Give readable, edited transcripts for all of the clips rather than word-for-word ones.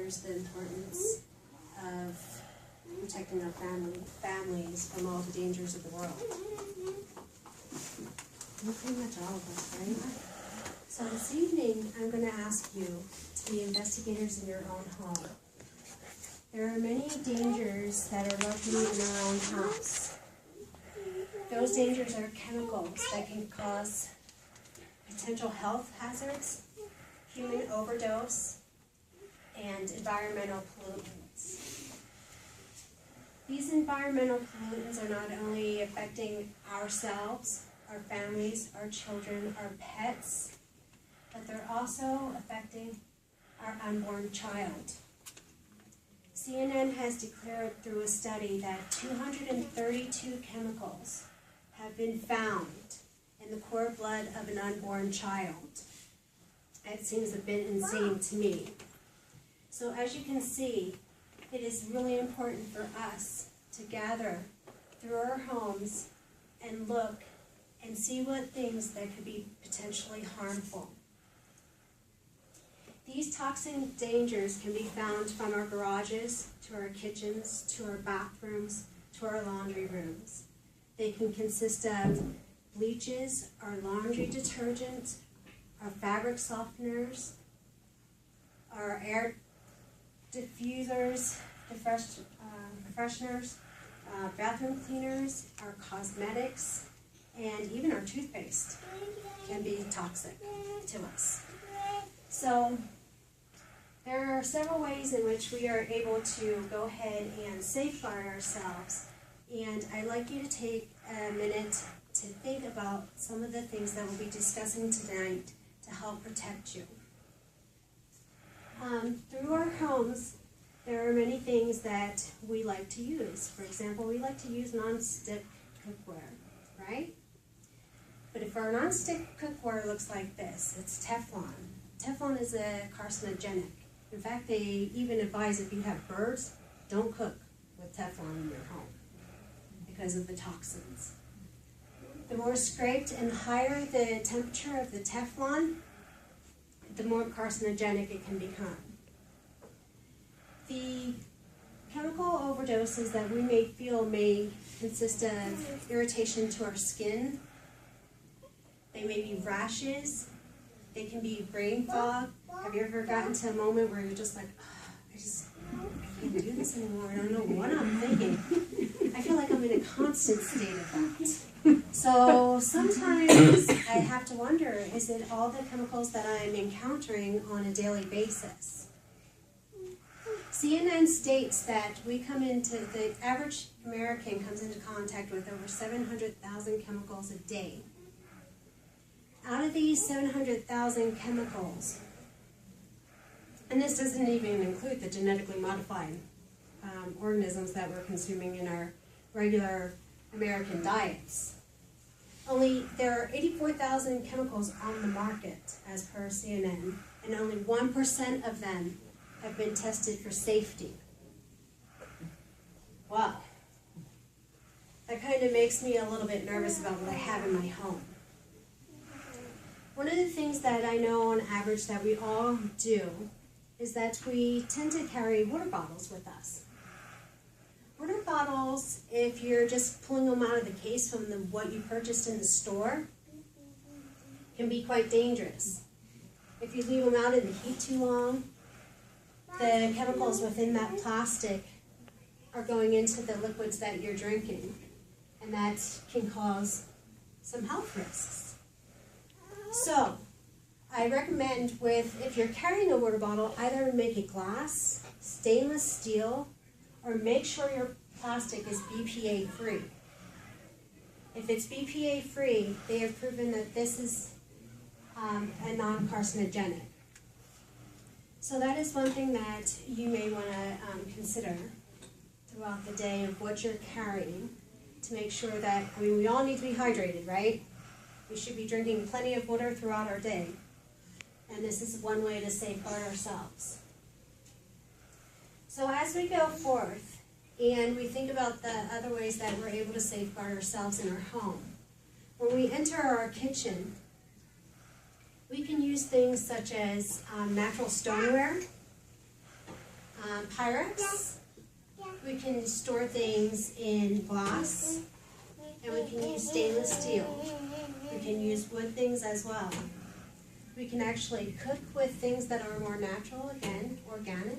underscores the importance of protecting our families from all the dangers of the world. Pretty much all of us, right? So this evening, I'm going to ask you to be investigators in your own home. There are many dangers that are lurking in our own house. Those dangers are chemicals that can cause potential health hazards, human overdose, and environmental pollutants. These environmental pollutants are not only affecting ourselves, our families, our children, our pets, but they're also affecting our unborn child. CNN has declared through a study that 232 chemicals have been found in the cord blood of an unborn child. That seems a bit insane to me. So as you can see, it is really important for us to gather through our homes and look and see what things that could be potentially harmful. These toxic dangers can be found from our garages, to our kitchens, to our bathrooms, to our laundry rooms. They can consist of bleaches, our laundry detergent, our fabric softeners, our air diffusers, fresheners, bathroom cleaners, our cosmetics, and even our toothpaste can be toxic to us. So there are several ways in which we are able to go ahead and safeguard ourselves, and I'd like you to take a minute to think about some of the things that we'll be discussing tonight to help protect you. Through our homes, there are many things that we like to use. For example, we like to use non-stick cookware, right? But if our non-stick cookware looks like this, it's Teflon. Teflon is a carcinogenic. In fact, they even advise if you have birds, don't cook with Teflon in your home because of the toxins. The more scraped and higher the temperature of the Teflon, the more carcinogenic it can become. The chemical overdoses that we may feel may consist of irritation to our skin. They may be rashes. They can be brain fog. Have you ever gotten to a moment where you're just like, oh, I can't do this anymore. I don't know what I'm thinking. I feel like I'm in a constant state of that. So sometimes I have to wonder, is it all the chemicals that I'm encountering on a daily basis? CNN states that the average American comes into contact with over 700,000 chemicals a day. Out of these 700,000 chemicals, and this doesn't even include the genetically modified organisms that we're consuming in our regular American diets. There are 84,000 chemicals on the market, as per CNN, and only 1% of them have been tested for safety. Wow. That kind of makes me a little bit nervous about what I have in my home. One of the things that I know on average that we all do is that we tend to carry water bottles with us. Water bottles, if you're just pulling them out of the case from what you purchased in the store, can be quite dangerous. If you leave them out in the heat too long, the chemicals within that plastic are going into the liquids that you're drinking, and that can cause some health risks. So, I recommend if you're carrying a water bottle, either make it glass, stainless steel, or make sure your plastic is BPA free. If it's BPA free, they have proven that this is a non-carcinogenic. So that is one thing that you may want to consider throughout the day of what you're carrying to make sure that, we all need to be hydrated, right? We should be drinking plenty of water throughout our day. And this is one way to safeguard ourselves. So as we go forth and we think about the other ways that we're able to safeguard ourselves in our home, when we enter our kitchen, we can use things such as natural stoneware. Pyrex. We can store things in glass, and we can use stainless steel. We can use wood things as well. We can actually cook with things that are more natural, again, organic.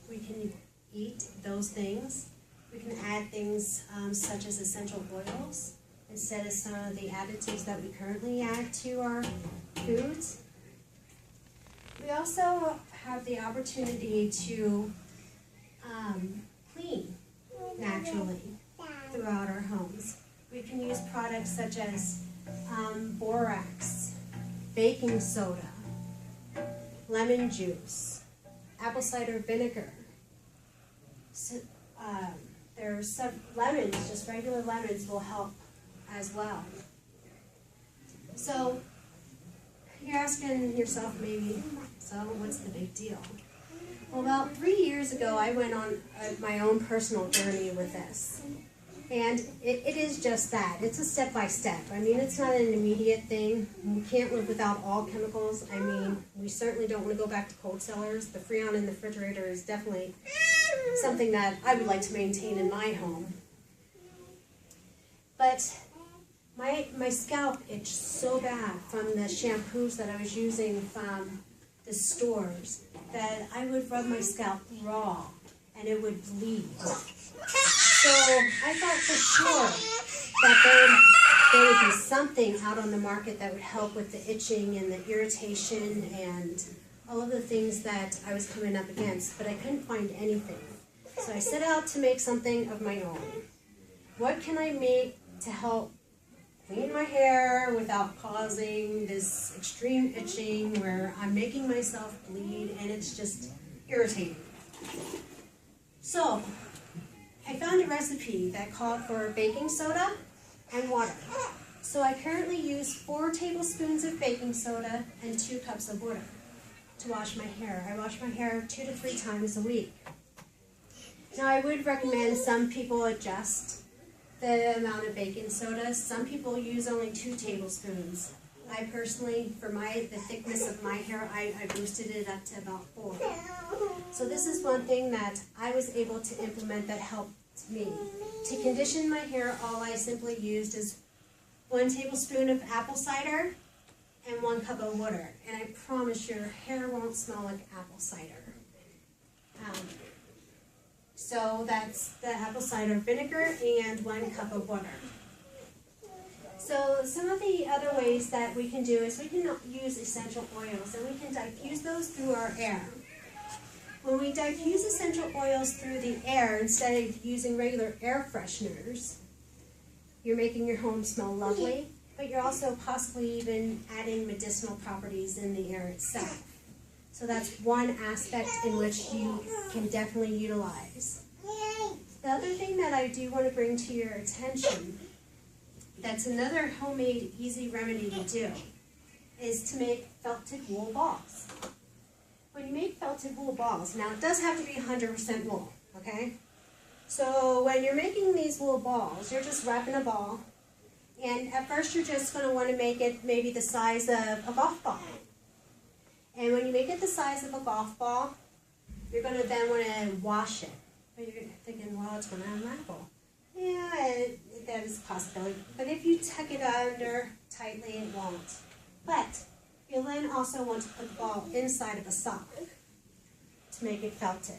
We can eat those things. We can add things such as essential oils instead of some of the additives that we currently add to our foods. We also have the opportunity to clean naturally throughout our homes. We can use products such as borax, baking soda, lemon juice, apple cider vinegar. So, there's some lemons, just regular lemons will help as well. So you're asking yourself maybe, so what's the big deal? Well, about 3 years ago, I went on my own personal journey with this. And it is just that. It's a step-by-step. I mean, it's not an immediate thing. We can't live without all chemicals. I mean, we certainly don't want to go back to cold cellars. The Freon in the refrigerator is definitely something that I would like to maintain in my home. But my scalp itched so bad from the shampoos that I was using from the stores that I would rub my scalp raw and it would bleed. So I thought for sure that there would be something out on the market that would help with the itching and the irritation and all of the things that I was coming up against, but I couldn't find anything. So I set out to make something of my own. What can I make to help clean my hair without causing this extreme itching where I'm making myself bleed and it's just irritating? So I found a recipe that called for baking soda and water. So I currently use 4 tablespoons of baking soda and 2 cups of water to wash my hair. I wash my hair 2 to 3 times a week. Now I would recommend some people adjust the amount of baking soda. Some people use only 2 tablespoons. I personally, for the thickness of my hair, I boosted it up to about 4. So this is one thing that I was able to implement that helped me. To condition my hair, all I simply used is 1 tablespoon of apple cider and 1 cup of water. And I promise your hair won't smell like apple cider. So that's the apple cider vinegar and 1 cup of water. So some of the other ways that we can do is we can use essential oils, and we can diffuse those through our air. When we diffuse essential oils through the air instead of using regular air fresheners, you're making your home smell lovely, but you're also possibly even adding medicinal properties in the air itself. So that's one aspect in which you can definitely utilize. The other thing that I do want to bring to your attention, that's another homemade easy remedy to do, is to make felted wool balls. When you make felted wool balls, now it does have to be 100% wool, okay? So when you're making these wool balls, you're just wrapping a ball, and at first you're just going to want to make it maybe the size of a golf ball. And when you make it the size of a golf ball, you're going to then want to wash it. But you're thinking, well, it's going to unravel. Yeah, that is a possibility. But if you tuck it under tightly, it won't. But you'll then also want to put the ball inside of a sock to make it felted.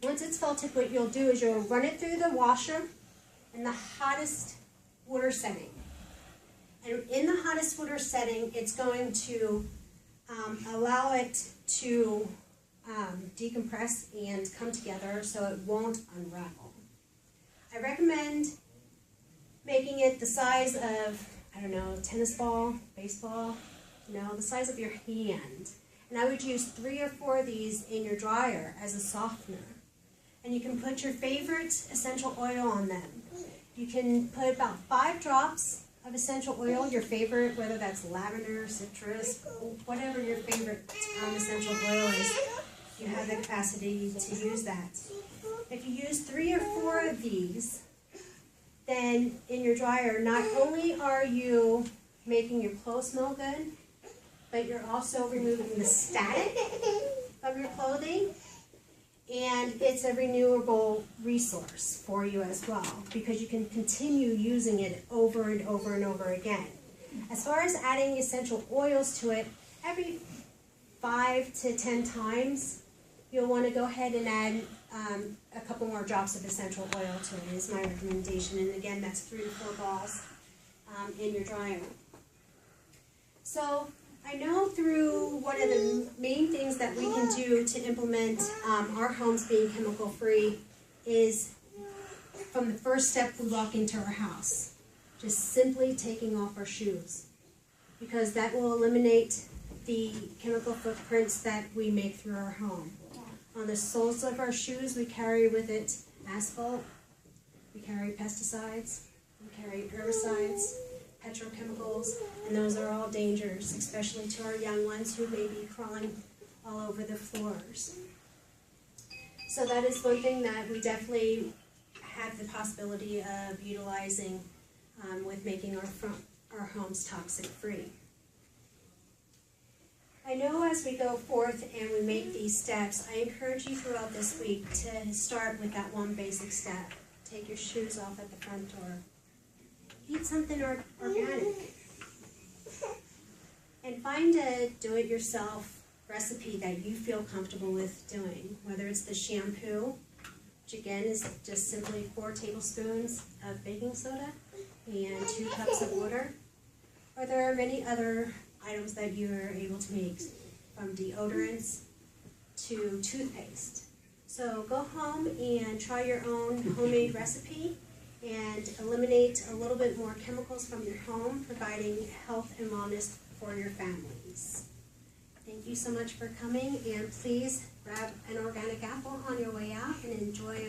Once it's felted, what you'll do is you'll run it through the washer in the hottest water setting. And in the hottest water setting, it's going to allow it to decompress and come together so it won't unravel. I recommend making it the size of, I don't know, tennis ball, baseball, the size of your hand. And I would use 3 or 4 of these in your dryer as a softener. And you can put your favorite essential oil on them. You can put about 5 drops of essential oil, your favorite, whether that's lavender, citrus, whatever your favorite essential oil is, you have the capacity to use that. If you use 3 or 4 of these, then in your dryer, not only are you making your clothes smell good, but you're also removing the static of your clothing, And it's a renewable resource for you as well, because you can continue using it over and over and over again. As far as adding essential oils to it, every 5 to 10 times, you'll want to go ahead and add a couple more drops of essential oil to it, is my recommendation. And again, that's 3 to 4 balls in your dryer. So I know through one of the main things that we can do to implement our homes being chemical free is from the first step we walk into our house, just simply taking off our shoes, because that will eliminate the chemical footprints that we make through our home. On the soles of our shoes, we carry with it asphalt, we carry pesticides, we carry herbicides, petrochemicals, and those are all dangers, especially to our young ones who may be crawling all over the floors. So that is one thing that we definitely have the possibility of utilizing with making our homes toxic free. I know as we go forth and we make these steps, I encourage you throughout this week to start with that one basic step. Take your shoes off at the front door. Eat something organic. And find a do-it-yourself recipe that you feel comfortable with doing, whether it's the shampoo, which again is just simply 4 tablespoons of baking soda and 2 cups of water, or there are many other items that you are able to make, from deodorants to toothpaste. So go home and try your own homemade recipe and eliminate a little bit more chemicals from your home, providing health and wellness for your families. Thank you so much for coming, and please grab an organic apple on your way out and enjoy